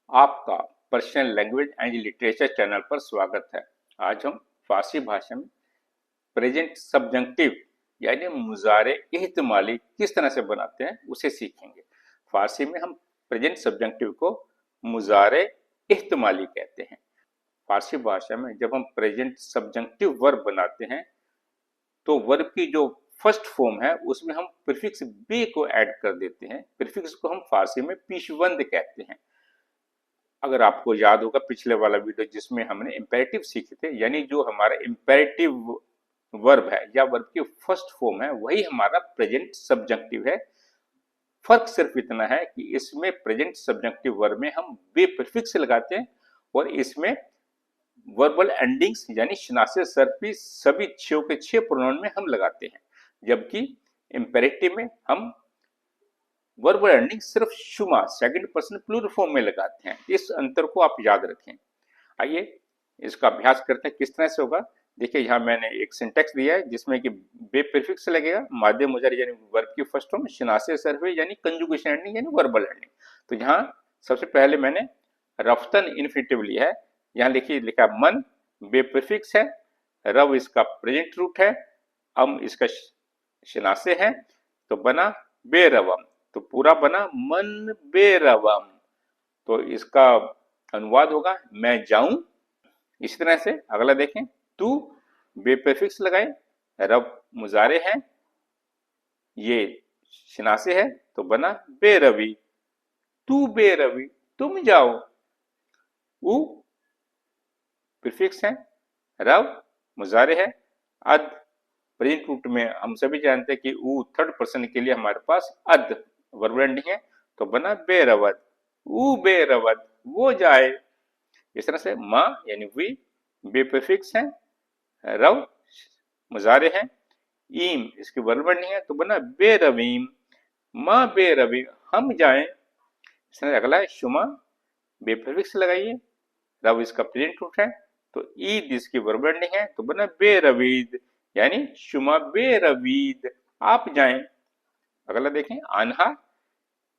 आपका Persian language and literature channel पर स्वागत है। आज हम फारसी भाषा में प्रेजेंट सब्जंक्टिव यानी मुजारे इह्तिमाली किस तरह से बनाते हैं उसे सीखेंगे। फारसी में हम प्रेजेंट सब्जंक्टिव को मुजारे इह्तिमाली कहते हैं। फारसी भाषा में जब हम प्रेजेंट सब्जंक्टिव वर्ब बनाते हैं तो वर्ब की जो फर्स्ट फॉर्म है उसमें हम प्रीफिक्स बी को ऐड कर देते हैं। प्रीफिक्स को हम फारसी में पेशवंद कहते हैं। अगर आपको याद होगा पिछले वाला वीडियो जिसमें हमने इंपेरेटिव सीखे थे, यानी जो हमारा इंपेरेटिव वर्ब है या वर्ब की फर्स्ट फॉर्म है वही हमारा प्रेजेंट सब्जंक्टिव है। फर्क सिर्फ इतना है कि इसमें प्रेजेंट सब्जंक्टिव वर्ब में हम बे प्रीफिक्स लगाते हैं और इसमें वर्बल एंडिंग्स यानी शनासे सर्फी सभी 6 के 6 प्रोनाउन में हम लगाते हैं, जबकि इंपेरेटिव में हम वर्बल एंडिंग सिर्फ शुमा सेकंड पर्सन प्लूरल फॉर्म में लगाते हैं। इस अंतर को आप याद रखें। आइए इसका अभ्यास करते हैं किस तरह से होगा। देखिए यहाँ मैंने एक सिंटेक्स दिया है जिसमें कि बे प्रीफिक्स लगेगा, माध्य मुजारी यानी वर्ब की फर्स्ट फॉर्म, शनासे सर्वे यानी कंजुगेशन एंडिंग यानी वर्बल एंडिंग। तो यहाँ सबसे पहले मैंने रफ्तन इन्फिनिटिव लिया है। यहाँ लिखिए लिखा मन, बे प्रीफिक्स है, रव इसका प्रेजेंट रूट है, अम इसका शनासे है, तो बना बेरवम। तो पूरा बना मन बेरवम। तो इसका अनुवाद होगा मैं जाऊं। इसी तरह से अगला देखें, तू बे प्रीफिक्स लगाए, रब मुजारे हैं, ये शनासे है, तो बना बेरवी। तू बेरवी तुम जाओ। उ प्रीफिक्स है, रब मुजारे है, अद प्रेजेंट रूट में हम सभी जानते हैं कि ऊ थर्ड पर्सन के लिए हमारे पास अद वर्ब एंडिंग है, तो बना बेरवद। ऊ बेरवद वो जाए। इस तरह से माँ यानी वी बे प्रीफिक्स है, रव मुजारे है, ईम इसकी वर्ब एंडिंग है, तो बना बेरवीम। माँ बेरवी हम जाएं। इस तरह अगला है शुमा, बे प्रीफिक्स लगाइए, रव इसका प्रेजेंट रूट है, तो ईद इसकी वर्ब एंडिंग है, तो बना बेरवीद यानी शुमा बेरवीद आप जाएं। अगला देखें, आन्हा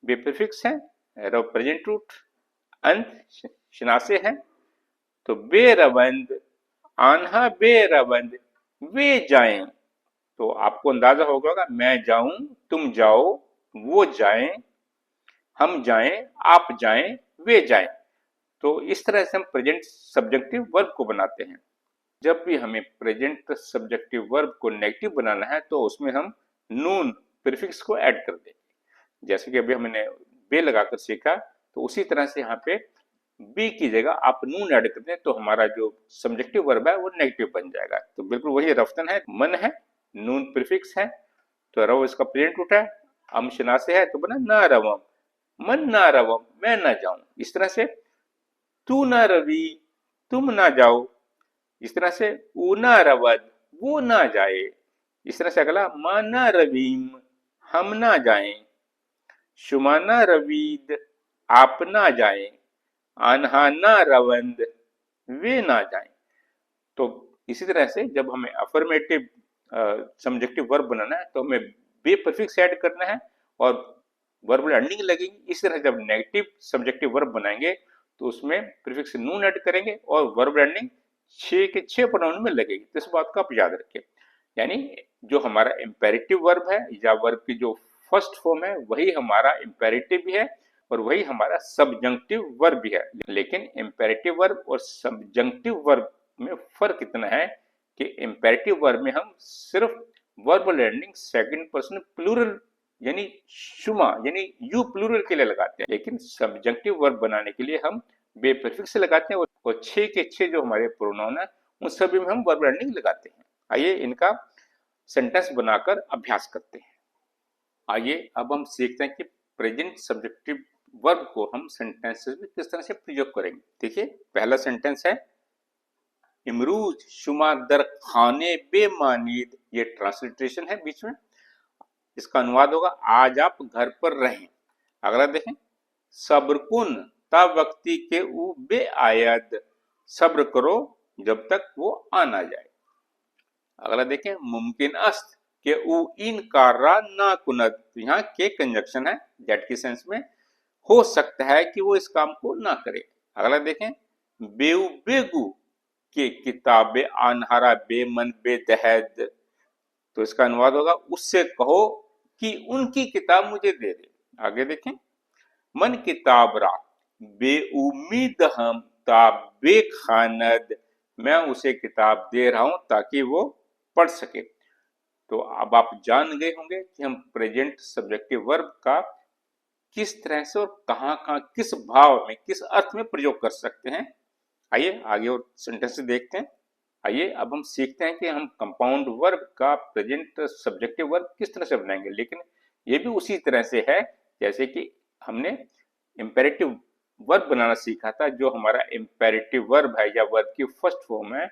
बे प्रीफिक्स है, रव प्रेजेंट रूट, अंत शनासे है, तो बेरवंद आन्हा बेरवंद वे जाएं। तो आपको अंदाजा होगा मैं जाऊं, तुम जाओ, वो जाएं, हम जाएं, आप जाएं, वे जाएं। तो इस तरह से हम प्रेजेंट सब्जेक्टिव वर्ब को बनाते हैं। जब भी हमें प्रेजेंट सब्जेक्टिव वर्ब को नेगेटिव बनाना है तो उसमें हम नून प्रीफिक्स को ऐड कर देंगे। जैसे कि अभी हमने बे लगाकर सीखा, तो उसी तरह से यहाँ पे बी की जगह आप नून ऐड कर दें तो हमारा जो सब्जेक्टिव वर्ब है वो नेगेटिव बन जाएगा। तो बिल्कुल वही रफ्तन है, मन है, नून प्रीफिक्स है, तो रव इसका प्रेजेंट रूट है, हम शनासे है, तो बना ना रवम, मन ना रवम मैं ना जाऊं। इस तरह से तू ना रवि तुम ना जाओ। इस तरह से ऊ ना रवद वो ना जाए। इस तरह से अगला मा ना रवीम हम ना जाएं, शुमा ना रवीद आप ना जाएं, आन्हा ना रवंद वे ना जाएं। तो इसी तरह से जब हमें अफर्मेटिव सब्जेक्टिव वर्ब बनाना है तो हमें बे प्रीफिक्स ऐड करना है और वर्बल एंडिंग लगेगी। इस तरह जब नेगेटिव सब्जेक्टिव वर्ब बनाएंगे तो उसमें प्रीफिक्स नून ऐड करेंगे और वर्ब एंडिंग 6 के 6 प्रोनाउन में लगेगी। तो इस बात को आप याद रखें। यानी जो हमारा इंपेरेटिव वर्ब है या वर्ब की जो फर्स्ट फॉर्म है वही हमारा इंपेरेटिव भी है और वही हमारा सब्जंक्टिव वर्ब भी है। लेकिन इंपेरेटिव वर्ब और सब्जंक्टिव वर्ब में फर्क इतना है कि इंपेरेटिव वर्ब में हम सिर्फ verbal ending second person plural यानी शुमा यानी यू प्लूरल के लिए लगाते हैं, लेकिन सब्जंक्टिव वर्ब बनाने के लिए हम बे प्रीफिक्स लगाते हैं और 6 के 6 जो हमारे प्रोनाउन है उन सभी में हम वर्बल एंडिंग लगाते हैं। आइए इनका सेंटेंस बनाकर अभ्यास करते हैं। आइए अब हम सीखते हैं कि प्रेजेंट सब्जेक्टिव वर्ब को हम सेंटेंसेस में किस तरह से प्रयोग करेंगे। देखिए पहला सेंटेंस है, इमरूज शुमा दर खाने बेमानीद, ये ट्रांसलिट्रेशन है बीच में। इसका अनुवाद होगा आज आप घर पर रहें। अगला देखें, सब्रकुन ता वक्ती के ऊ बे आयद, सब्र करो जब तक वो आ ना जाए। अगला देखें, मुमकिन अस्त के ऊ इन कार्रा ना कुनद, तो यहाँ के कंजक्शन है दैट की सेंस में हो सकता है कि वो इस काम को ना करे। अगला देखें, बेऊ बेगू के किताबे आनहारा बेमन बेदहद, तो इसका अनुवाद होगा उससे कहो कि उनकी किताब मुझे दे दे। आगे देखें, मन किताब रा बेउम्मीद हम ताबे खानद, मैं उसे किताब दे रहा हूं ताकि वो पढ़ सके। तो अब आप जान गए होंगे कि हम प्रेजेंट सब्जेक्टिव वर्ब का किस तरह से और कहां कहां किस भाव में किस अर्थ में प्रयोग कर सकते हैं। आइए आगे और सेंटेंस देखते हैं। आइए अब हम सीखते हैं कि हम कंपाउंड वर्ब का प्रेजेंट सब्जेक्टिव वर्ब किस तरह से बनाएंगे, लेकिन ये भी उसी तरह से है जैसे कि हमने इंपेरेटिव वर्ब बनाना सीखा था। जो हमारा इंपेरेटिव वर्ब है या वर्ब की फर्स्ट फॉर्म है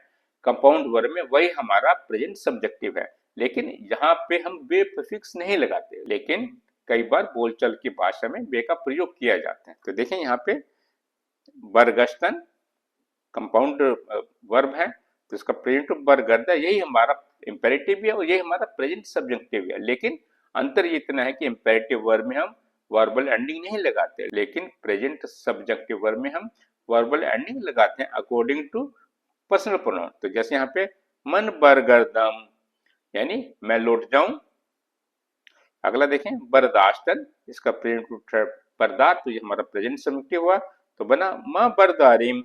कंपाउंड वर्ब में, वही हमारा प्रेजेंट सब्जेक्टिव है, लेकिन यहाँ पे हम बे प्रीफिक्स नहीं लगाते, लेकिन कई बार बोलचाल की भाषा में बे का प्रयोग किया जाता है। तो देखें यहाँ पे बरगश्तन कंपाउंड वर्ब है, तो इसका प्रेजेंट बरगर्दा यही हमारा इंपेरेटिव है और यही हमारा प्रेजेंट सब्जेक्टिव है। लेकिन अंतर ये इतना है कि इंपेरेटिव वर्ब में हम वर्बल एंडिंग नहीं लगाते, लेकिन प्रेजेंट सब्जेक्टिव वर्ब में हम वर्बल एंडिंग लगाते हैं अकॉर्डिंग टू पर्सनल प्रोनाउन। तो जैसे यहाँ पे मन बरगर्दम यानी मैं लौट जाऊं। अगला देखें बर्दाश्तन, इसका प्रेजेंट बर्दार, तो ये हमारा प्रेजेंट सब्जेक्टिव हुआ, तो बना मां बरदारिम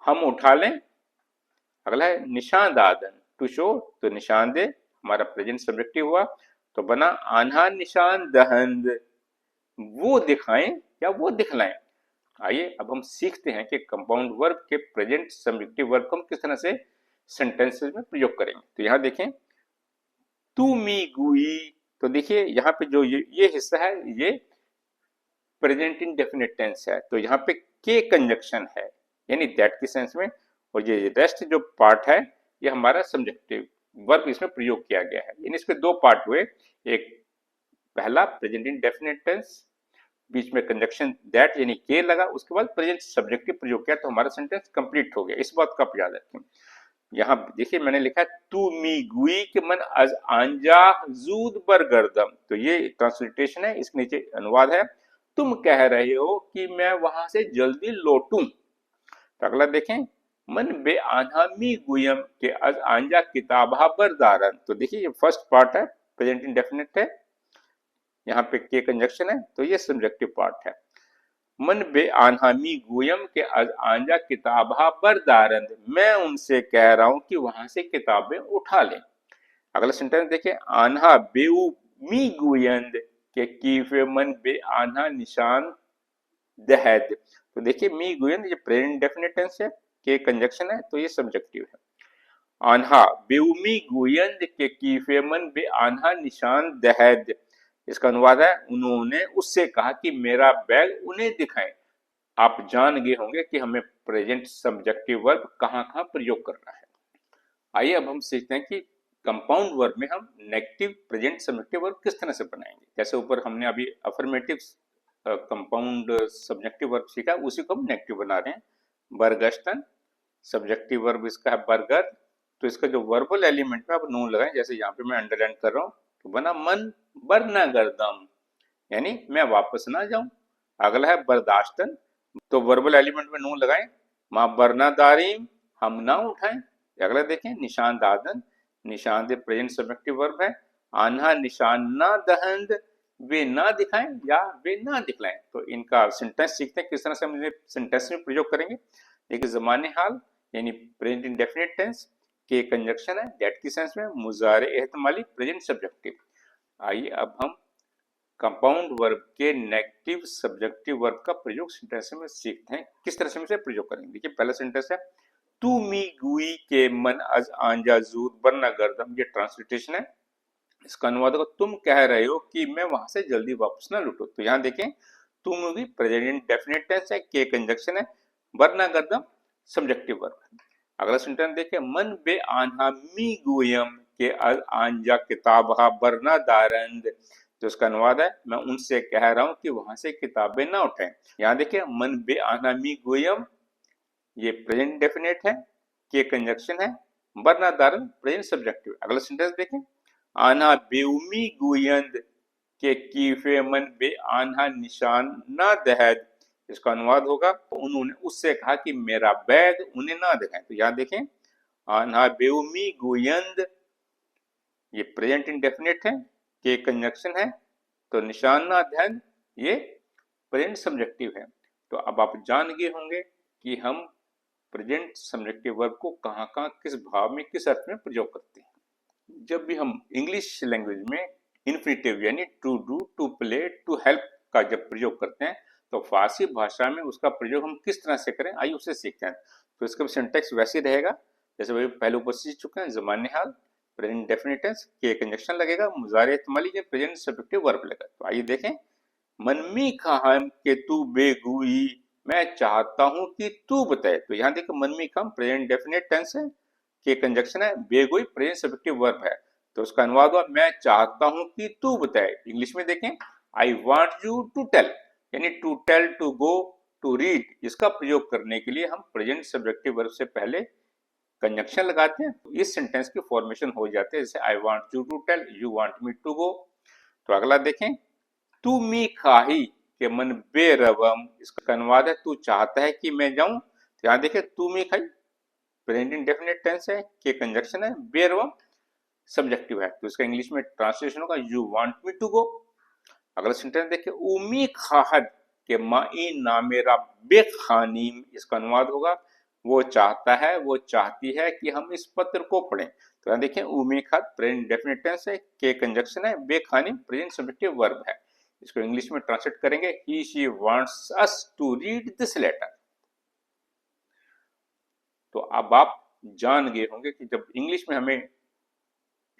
हम उठा लें। अगला है निशान दादन टू शो, तो निशान दे हमारा प्रेजेंट सब्जेक्टिव हुआ, तो बना आन्हा निशान दहंद वो दिखाएं या वो दिखलाएं। आइए अब हम सीखते हैं कि कंपाउंड वर्ब के प्रेजेंट सब्जेक्टिव वर्ब को हम किस तरह से सेंटेंसेस में प्रयोग करेंगे। तो यहाँ देखें तू मी गुई, तो देखिए यहाँ पे जो ये हिस्सा है ये प्रेजेंट इंडेफिनिट टेंस है, तो यहाँ पे के कंजक्शन है यानी दैट की सेंस में, और ये रेस्ट जो पार्ट है ये हमारा सब्जेक्टिव वर्ब इसमें प्रयोग किया गया है। यानी इसके दो पार्ट हुए, एक पहला प्रेजेंट इंडेफिनिट टेंस, बीच में कंजक्शन दैट यानी के लगा, उसके बाद प्रेजेंट सब्जेक्टिव प्रयोग किया, तो हमारा सेंटेंस कंप्लीट हो गया। इस बात का आप याद रखें। यहाँ देखिए मैंने लिखा है तू मी गुई के मन अज आंजा जूद बरगर्दम, तो ये ट्रांसलेशन है, इसके नीचे अनुवाद है तुम कह रहे हो कि मैं वहां से जल्दी लौटूं। तो अगला देखें मन बे आन्हा मी गुयम के अज आंजा किताबा बरदारन, तो देखिए ये फर्स्ट पार्ट है प्रेजेंट इंडेफिनिट है, यहाँ पे के कंजक्शन है, तो ये सब्जेक्टिव पार्ट है। मन बे आन्हामी गुयम के आंजा किताबा बरदारंद, मैं उनसे कह रहा हूं कि वहां से किताबें उठा लें। अगला सेंटेंस देखिए आन्हा बेउ मी गुयंद के कीफे मन बे आन्हा निशान दहद, तो देखिए मी गुयंद ये प्रेजेंट डेफिनेट टेंस है, के कंजक्शन है, तो ये सब्जेक्टिव है। आन्हा बेउमी गुयंद के कीफे मन बे आन्हा निशान दहद, इसका अनुवाद है उन्होंने उससे कहा कि मेरा बैग उन्हें दिखाएं। आप जान गए होंगे कि हमें प्रेजेंट सब्जेक्टिव वर्ब कहां कहां प्रयोग करना है। आइए अब हम सीखते हैं कि कंपाउंड वर्ब में हम नेगेटिव प्रेजेंट सब्जेक्टिव वर्ब किस तरह से बनाएंगे। जैसे ऊपर हमने अभी अफर्मेटिव कंपाउंड सब्जेक्टिव वर्ब सीखा, उसी को हम नेगेटिव बना रहे हैं। बरगश्तन सब्जेक्टिव वर्ब इसका है बरगर, तो इसका जो वर्बल एलिमेंट में आप नून लगाएं, जैसे यहाँ पे मैं अंडरलाइन कर रहा हूँ, तो बना मन बरना गर्दम यानी मैं वापस ना जाऊं। अगला है बर्दाश्तन, तो वर्बल एलिमेंट में नून लगाएं, मां बरना दारीम हम ना उठाएं। अगला देखें निशान दादन, निशान दे प्रेजेंट सब्जेक्टिव वर्ब है। आन्हा निशान ना दहंद वे ना दिखाएं या वे ना दिखलाएं। तो इनका सेंटेंस सीखते हैं किस तरह से हम सेंटेंस में प्रयोग करेंगे। देखिए जमाने हाल यानी प्रेजेंट इंडेफिनिट टेंस, के कंजक्शन है दैट की सेंस में, मुजारे एहतमाली प्रेजेंट सब्जेक्टिव। आइए अब हम कंपाउंड वर्ब के नेगेटिव सब्जेक्टिव वर्ब का प्रयोग सेंटेंस में सीखते हैं, किस तरह से हम इसे प्रयोग करेंगे। देखिए पहला सेंटेंस है तू मी गुई के मन अज आंजा जूद बरना गर्दम, ये ट्रांसलेशन है, इसका अनुवाद होगा तुम कह रहे हो कि मैं वहां से जल्दी वापस ना लौटूं। तो यहाँ देखें तुम भी प्रेजेंट डेफिनेट टेंस है, के कंजक्शन है, बरना गर्दम सब्जेक्टिव वर्ब है। अगला सेंटेंस देखिए मन बे आन्हा मी गुयम के आंजा किताबहा बरना दारंद, तो इसका अनुवाद है मैं उनसे कह रहा हूं कि वहां से किताबें ना उठाएं। यहाँ देखिए मन बे आना मी गोयम ये प्रेजेंट डेफिनेट है, के कंजक्शन है, बरना दारन प्रेजेंट सब्जेक्टिव। अगला सेंटेंस देखें आना बेउमी गुयंद के कीफे मन बे आन्हा निशान ना दहद। इसका अनुवाद होगा, तो उन्होंने उससे कहा कि मेरा बैग उन्हें ना दिखाएं। तो यहाँ देखें, आन्हा बेउमी गुयंद, ये प्रेजेंट इंडेफिनिट है, के कंजक्शन है, तो निशान ना दहद ये प्रेजेंट सब्जेक्टिव है। तो अब आप जान गए होंगे कि हम प्रेजेंट सब्जेक्टिव वर्ब को कहाँ कहाँ किस भाव में किस अर्थ में प्रयोग करते हैं। जब भी हम इंग्लिश लैंग्वेज में इन्फिनिटिव यानी to do, to play, to help का जब प्रयोग करते हैं, तो फारसी भाषा में उसका प्रयोग हम किस तरह से करें, आइए उसे सीखते हैं। तो इसका सिंटेक्स वैसे ही रहेगा जैसे वही पहले ऊपर सीख चुके हैं। ज़माने हाल प्रेजेंट डेफिनिट टेंस, के कंजक्शन लगेगा, मुजारे इस्तेमाली के प्रेजेंट सब्जेक्टिव वर्ब लगेगा। तो आइए देखें, मनमी खाम के तू बेगुई, मैं चाहता हूं कि तू बताए। तो यहाँ देखो, मनमी खाम प्रेजेंट डेफिनेट टेंस है, के कंजक्शन है, बेगुई प्रेजेंट सब्जेक्टिव वर्ब है। तो उसका अनुवाद हुआ, मैं चाहता हूं कि तू बताए। इंग्लिश में देखें, I want you to tell, यानी to tell, to go, to read, इसका प्रयोग करने के लिए हम प्रेजेंट सब्जेक्टिव वर्ब से पहले कंजक्शन लगाते हैं। तो इस सेंटेंस की फॉर्मेशन हो जाते हैं, जैसे I want you to tell, you want me to go. तो अगला देखें, तू मी खाही के मन बेरवम, इसका अनुवाद है, तू चाहता है कि मैं जाऊं। तो यहाँ देखिए, तू मी खाई प्रेजेंट इंडेफिनिट टेंस है, के कंजक्शन है, बेरवम सब्जेक्टिव है। तो इसका इंग्लिश में ट्रांसलेशन होगा, you want me to go. अगला सेंटेंस देखिए, उमी खाहद के माई नामेरा बेखानीम, इसका अनुवाद होगा, वो चाहता है, वो चाहती है कि हम इस पत्र को पढ़ें। तो यहाँ देखिए, उमी खाद प्रेजेंट डेफिनेट टेंस है, के कंजक्शन है, बेखानीम प्रेजेंट सब्जेक्टिव वर्ब है। इसको इंग्लिश में ट्रांसलेट करेंगे, he she wants us to read this letter. तो अब आप जान गए होंगे कि जब इंग्लिश में हमें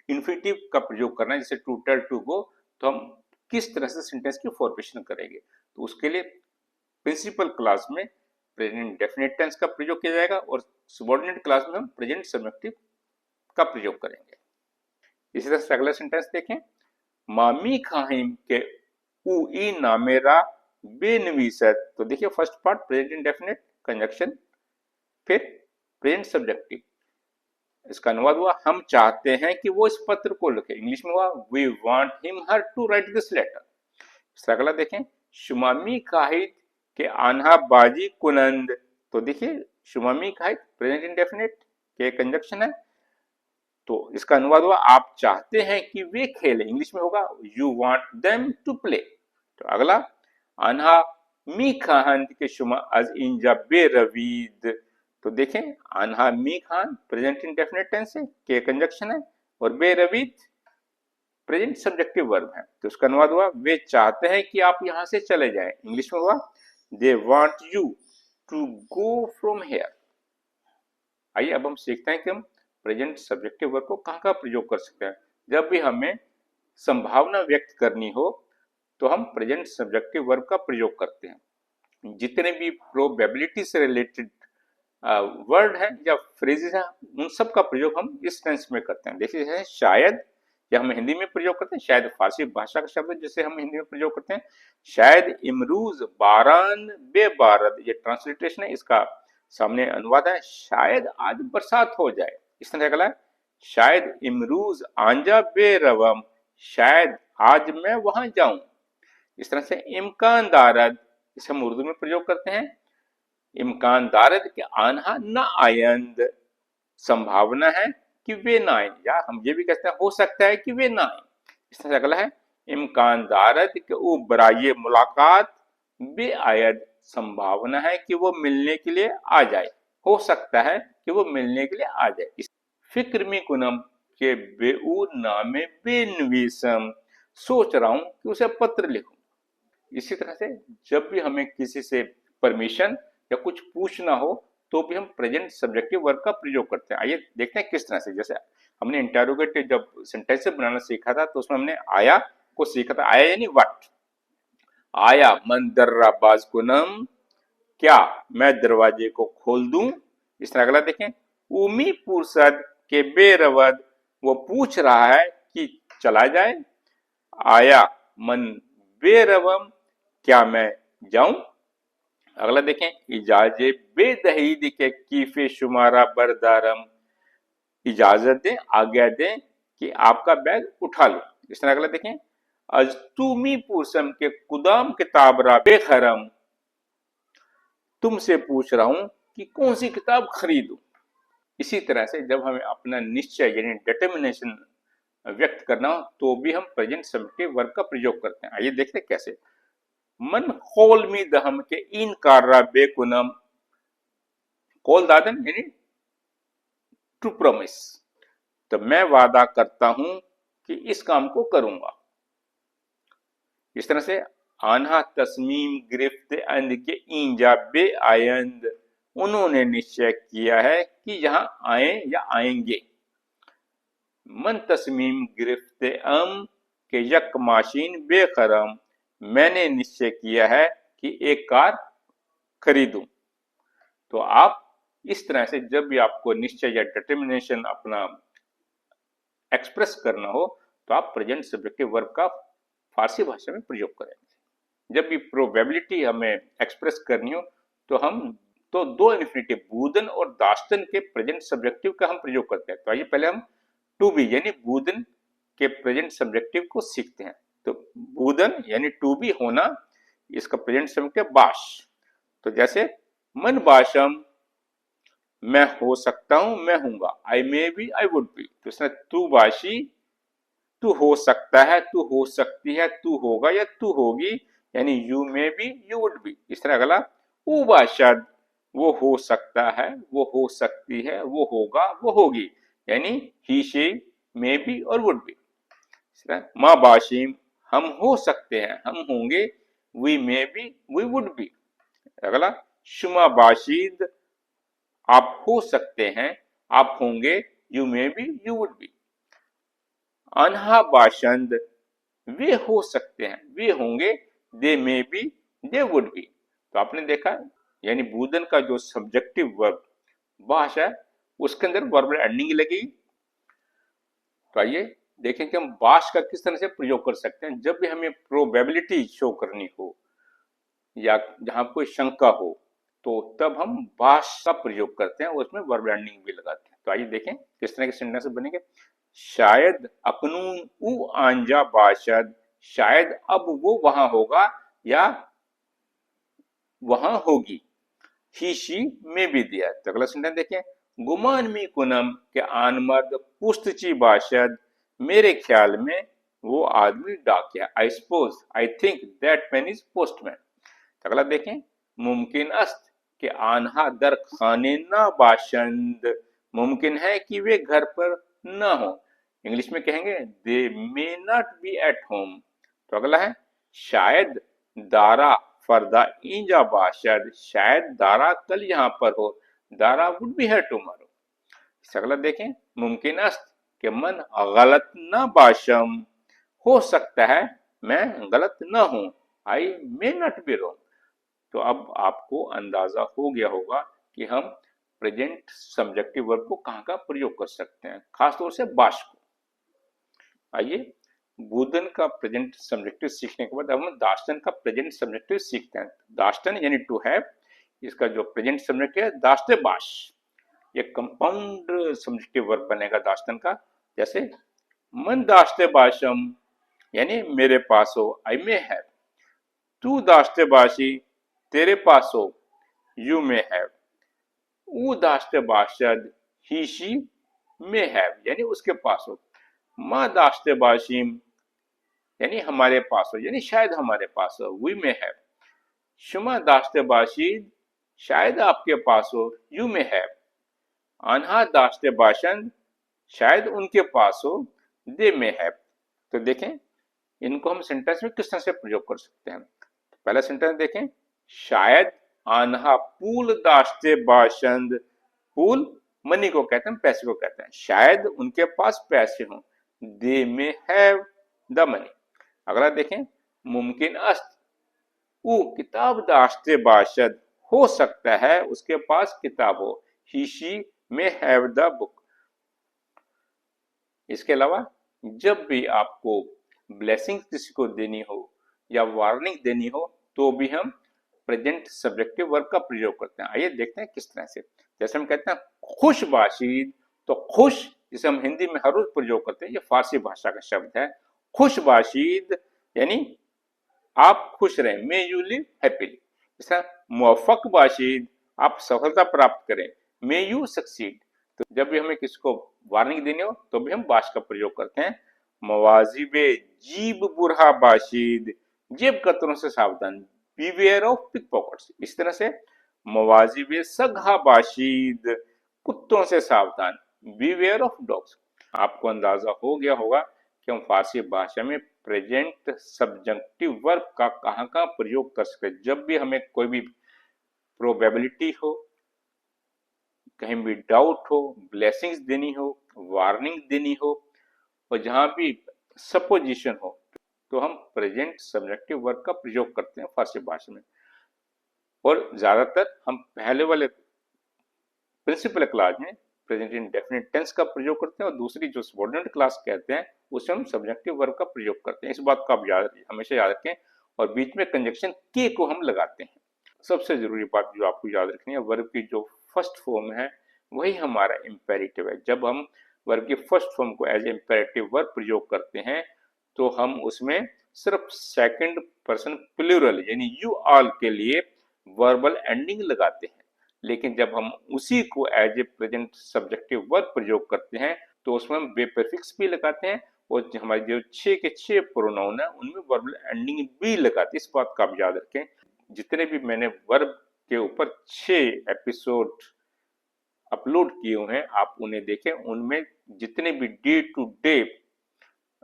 इन्फिनिटिव का प्रयोग करना है, जैसे टू टेल, टू गो, तो हम किस तरह से सेंटेंस की फॉर्मेशन करेंगे। तो उसके लिए प्रिंसिपल क्लास में प्रेजेंट डेफिनेट टेंस का प्रयोग किया जाएगा और सबऑर्डिनेट क्लास में हम प्रेजेंट सब्जेक्टिव का प्रयोग करेंगे। इसी तरह से अगला सेंटेंस देखें, मामी खाहिम के उ ई नामेरा बेनवीसत। तो देखिए, first part present indefinite conjunction, फिर प्रेजेंट सब्जेक्टिव। इसका अनुवाद हुआ, हम चाहते हैं कि वो इस पत्र को लिखे। इंग्लिश में हुआ, we want him her to write this letter. अगला देखें, शुमामी काहिद के आन्हा बाजी कुनंद। तो देखिए, शुमामी काहिद प्रेजेंट इंडेफिनिट, के कंजक्शन है, तो इसका अनुवाद हुआ, आप चाहते हैं कि वे खेलें। इंग्लिश में होगा, you want them to play. तो अगला, आन्हा मी खान के शुमा अज इंजा बेरवीद। तो देखें, आन्हा मी खान प्रेजेंट इंडेफिनिट टेंस है, के कंजक्शन है, और बेरवीद प्रेजेंट सब्जेक्टिव वर्ब है। तो उसका अनुवाद हुआ, वे चाहते हैं कि आप यहां से चले जाएं। इंग्लिश में हुआ, they want you to go from here. आइए अब हम सीखते हैं कि हम प्रेजेंट सब्जेक्टिव वर्ब को कहाँ कहाँ प्रयोग कर सकते हैं। जब भी हमें संभावना व्यक्त करनी हो तो हम प्रेजेंट सब्जेक्टिव वर्ब का प्रयोग करते हैं। जितने भी प्रोबेबिलिटी से रिलेटेड वर्ड है या फ्रेजेस हैं, उन सब का प्रयोग हम इस टेंस में करते हैं। देखिए, शायद, या हम हिंदी में प्रयोग करते हैं, शायद फारसी भाषा का शब्द जिसे हम हिंदी में प्रयोग करते हैं। शायद इमरूज बारान बेबारद, ये ट्रांसलिटेशन है, इसका सामने अनुवाद है, शायद आज बरसात हो जाए। इस तरह अगला, शायद इमरूज आंजा बेरवम, शायद आज मैं वहां जाऊं। इस तरह से इम्कान दारद, इसे हम उर्दू में प्रयोग करते हैं, इम्कान दारद के आन्हा न आयंद, संभावना है कि वे ना आए, या हम ये भी कहते हैं हो सकता है कि वे ना आए। इस तरह से अगला है, इम्कान दारद के बराए मुलाकात बे आयद, संभावना है कि वो मिलने के लिए आ जाए, हो सकता है कि वो मिलने के लिए आ जाए। फिक्र में कुनम के बेऊ नामे बेनवीसम, सोच रहा हूं कि उसे पत्र लिखूं। इसी तरह से जब भी हमें किसी से परमिशन या कुछ पूछना हो तो भी हम प्रेजेंट सब्जेक्टिव वर्ब का प्रयोग करते हैं। आइए देखते हैं किस तरह से। जैसे हमने इंटरोगेटिव जब सेंटेंस बनाना सीखा था तो उसमें हमने आया को सीखा था। आया यानी व्हाट, आया मन दर्रा बाज कुनम, क्या मैं दरवाजे को खोल दूं। इस तरह अगला देखें, उमी पुरसद के बेरवद, वो पूछ रहा है कि चला जाए। आया मन बेरवम, क्या मैं जाऊं। अगला देखें, इजाजे बेदहीद के कीफे शुमारा बरदारम, इजाजत दें, आज्ञा दें कि आपका बैग उठा लो। इस तरह अगला देखें, अज तुमी पूसम के कुदाम किताब रा बेखरम, तुमसे पूछ रहा हूं कि कौन सी किताब खरीदूं। इसी तरह से जब हमें अपना निश्चय यानी डिटर्मिनेशन व्यक्त करना हो तो भी हम प्रेजेंट सबके वर्ब का प्रयोग करते हैं। आइए देखते हैं कैसे। मन खोल मी दहम के इन कार्रा बेकुनम, कॉल दादन यानी टू प्रोमिस, तो मैं वादा करता हूं कि इस काम को करूंगा। इस तरह से आन्हा तस्मीम गिरफ्त अंद के इंजा बे आयंद, उन्होंने निश्चय किया है कि यहां आए या आएंगे। मन तस्मीम गिरफ्त अम के यक माशीन बेखरम, मैंने निश्चय किया है कि एक कार खरीदूं। तो आप इस तरह से जब भी आपको निश्चय या डिटर्मिनेशन अपना एक्सप्रेस करना हो तो आप प्रेजेंट सब्जेक्टिव वर्ब का फारसी भाषा में प्रयोग करेंगे। जब भी प्रोबेबिलिटी हमें एक्सप्रेस करनी हो तो हम तो दो इन्फिनेटिव बूदन और दाश्तन के प्रेजेंट सब्जेक्टिव का हम प्रयोग करते हैं। तो आइए पहले हम टू बी यानी बूदन के प्रेजेंट सब्जेक्टिव को सीखते हैं। तो बूदन यानी टू बी होना, इसका प्रेजेंट सब्जेक्टिव बाश। तो जैसे मन बाशम, मैं हो सकता हूं, मैं हूंगा। I may be, I would be. तो इसमें तू बाशी, तू हो सकता है, तू हो सकती है, तू होगा या तू होगी, यानी you may be, you would B. इस तरह अगला ऊ बाशद, वो हो सकता है, वो हो सकती है, वो होगा, वो होगी, यानी ही शी मे बी और वुड बी। माँ बाशिम, हम हो सकते हैं, हम होंगे। We may be, we would be. अगला शुमा बाशिद, आप हो सकते हैं, आप होंगे। You may be, you would be. अनहा बाशंद, वे हो सकते हैं, वे होंगे। They may be, they would be. तो आपने देखा यानी बूदन का जो सब्जेक्टिव वर्ब बाश है उसके अंदर वर्ब एंडिंग लगेगी। तो आइए देखें कि हम बाश का किस तरह से प्रयोग कर सकते हैं जब भी हमें प्रोबेबिलिटी शो करनी हो या जहां कोई शंका हो, तो तब हम बाश का प्रयोग करते हैं, उसमें वर्ब एंडिंग भी लगाते हैं। तो आइए देखें किस तरह के सेंटेंस बनेंगे। शायद अकनून उ आंजा बाशद, शायद अब वो वहां होगा या वहां होगी। ही शी में भी दिया। तो अगला सेंटेंस देखें। गुमान मी कुनम के आन मर्द पुस्तची बाशद, मेरे ख्याल में वो आदमी डाकिया। I suppose, I think that man is postman. अगला देखें। मुमकिन अस्त के आन्हा दर खाने ना बाशंद, मुमकिन है कि वे घर पर ना हो। इंग्लिश में कहेंगे they may not be at home. तो अगला है शायद दारा फरदा इंजा बाशद, शायद दारा कल यहाँ पर हो। दारा वुड बी है टुमारो। अगला देखें। मुमकिन अस्त के मन गलत ना बाशम, हो सकता है मैं गलत ना हूं। आई मे नॉट बी रॉन्ग। तो अब आपको अंदाजा हो गया होगा कि हम प्रेजेंट सब्जेक्टिव वर्ब को कहां का प्रयोग कर सकते हैं, खासतौर से बाश को। आइए बूदन का प्रेजेंट सब्जेक्टिव सीखने के बाद अब हम दाश्तन का प्रेजेंट सब्जेक्टिव सीखते हैं। दाश्तन यानी टू हैव, इसका जो प्रेजेंट सब्जेक्टिव है दाश्ते बाश। ये कंपाउंड सब्जेक्टिव वर्ब बनेगा दाश्तन का। जैसे मन दाश्ते बाशम यानी मेरे पास हो, आई मे हैव। तू दाश्ते बाशी, तेरे पास हो, यू मे हैव। ऊ दाश्ते बाशद, ही शी मे हैव यानी उसके पास हो। माँ दाश्ते बाशिम यानी हमारे पास हो, यानी शायद हमारे पास हो, वी मे हैव। शुमा दाश्ते बाशीद, शायद आपके पास हो, यू मे हैव। आन्हा दाश्ते बाशंद, शायद उनके पास हो, दे मे हैव। तो देखें इनको हम सेंटेंस में किस तरह से प्रयोग कर सकते हैं। पहला सेंटेंस देखें। शायद आन्हा पूल दाश्ते बाशंद, पूल मनी को कहते हैं, पैसे को कहते हैं। शायद उनके पास पैसे हों, दे मे हैव द मनी। अगला देखें। मुमकिन अस्त ऊ किताब दाश्ते बाशद, हो सकता है उसके पास किताब हो। He she may have the book. इसके अलावा जब भी आपको ब्लेसिंग किसी को देनी हो या वार्निंग देनी हो तो भी हम प्रेजेंट सब्जेक्टिव वर्ब का प्रयोग करते हैं। आइए देखते हैं किस तरह से। जैसे हम कहते हैं खुश बाशीद, तो खुश जिसे हम हिंदी में हर रोज प्रयोग करते हैं, ये फारसी भाषा का शब्द है। खुश बाशीद यानी आप खुश रहें, मे यू लिव हैप्पीली। जैसा मुवफ़्फ़क़ बाशिद, आप सफलता प्राप्त करें, मे यू सक्सीड। तो जब भी हमें किसी को वार्निंग देनी हो तो भी हम बाश का प्रयोग करते हैं। मवाजिबे जीब बुरहा बाशिद, जेब कतरों से सावधान, बीवेयर ऑफ पिक पॉकेट्स। इस तरह से मवाजिबे सगहा बाशिद, कुत्तों से सावधान, बीवेयर ऑफ डॉग्स। आपको अंदाजा हो गया होगा कि हम फारसी भाषा में प्रेजेंट सब्जेक्टिव वर्ब का कहाँ कहाँ प्रयोग कर सकते हैं। जब भी हमें कोई भी प्रोबेबिलिटी हो, कहीं भी डाउट हो, ब्लेसिंग्स देनी हो, वार्निंग देनी हो, और जहां भी सपोजिशन हो, तो हम प्रेजेंट सब्जेक्टिव वर्ब का प्रयोग करते हैं फारसी भाषा में। और ज्यादातर हम पहले वाले प्रिंसिपल क्लास में प्रेजेंट इंडेफिनिट टेंस का प्रयोग करते हैं, और दूसरी जो सबऑर्डिनेट क्लास कहते हैं उसमें हम सब्जेक्टिव वर्ब का प्रयोग करते हैं। इस बात को आप हमेशा याद रखें। और बीच में कंजक्शन के को हम लगाते हैं। सबसे जरूरी बात जो आपको याद रखनी है, वर्ब की जो फर्स्ट फॉर्म है वही हमारा इंपेरेटिव है। जब हम वर्ब की फर्स्ट फॉर्म को एज इंपेरेटिव वर्ब प्रयोग करते हैं तो हम उसमें सिर्फ सेकंड पर्सन प्लूरल यानी यू ऑल के लिए वर्बल एंडिंग लगाते हैं। लेकिन जब हम उसी को as a present subjunctive verb प्रयोग करते हैं तो उसमें हम बे प्रीफिक्स भी लगाते हैं, और हमारे जो 6 के 6 प्रोनाउन है उनमें वर्बल एंडिंग भी लगाते हैं। इस बात का आप याद रखें। जितने भी मैंने वर्ब के ऊपर 6 एपिसोड अपलोड किए हुए हैं, आप उन्हें देखें। उनमें जितने भी डे टू डे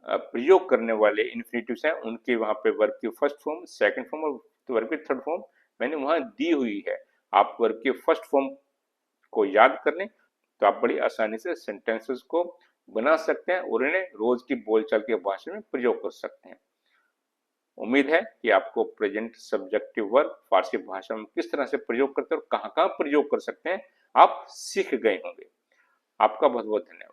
प्रयोग करने वाले इन्फिनेटिव्स हैं उनके वहां पे वर्ब की फर्स्ट फॉर्म, सेकंड फॉर्म और वर्ब की थर्ड फॉर्म मैंने वहां दी हुई है। आप वर्ब की फर्स्ट फॉर्म को याद कर लें तो आप बड़ी आसानी से सेंटेंसेस को बना सकते हैं और इन्हें रोज की बोलचाल की भाषा में प्रयोग कर सकते हैं। उम्मीद है कि आपको प्रेजेंट सब्जेक्टिव वर्ब फारसी भाषा में किस तरह से प्रयोग करते हैं और कहाँ कहाँ प्रयोग कर सकते हैं आप सीख गए होंगे। आपका बहुत बहुत धन्यवाद।